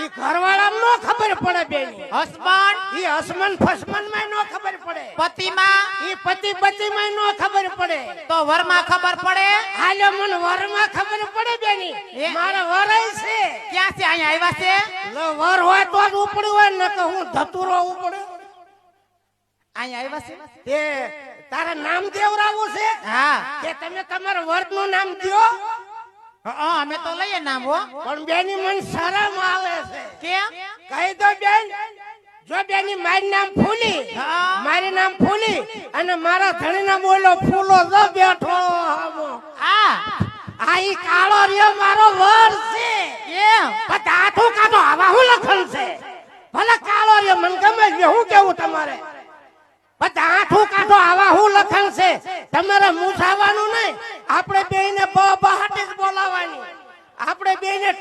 ઈ ઘરવાળા નો ખબર પડે બેન હસબન્ડ ઈ હસબન્ડ ફસબન્ડ માં નો ખબર પડે પતિમાં ઈ પતિ પતિ માં નો ખબર પડે તો વરમાં ખબર પડે હાલો મને વરમાં ખબર પડે બેની મારા વરાય છે ક્યાં છે અહીંયા આવ્યા છે લો વર હોય તો જ ઉપડ્યું હોય ને કે હું ધતુરો ઉપડે અહીંયા આવ્યા છે તે તારા નામ દેવરાવું છે હા કે તમે તમારા વરનું નામ દયો હા અમે તો લઈએ નામ હો પણ બેની મને શરમ આવે છે કેમ કહી દો બેન જો બેની મારું નામ ફૂલી હા. મારું નામ ફૂલી અને મારા ધણીના બોલો ફૂલો જો બેઠો હામો આ આ ઈ કાળો રે મારો વર છે કેમ પણ આઠું કાઢો આવા હું લખન છે ભલે કાળો રે મને ગમે છે હું કેવું તમારે પણ આઠું કાઢો આવા હું લખન છે તમારે મૂછાવાનું નહીં આપણે બેયને બહાટી જ બોલાવાની આપણે બેયને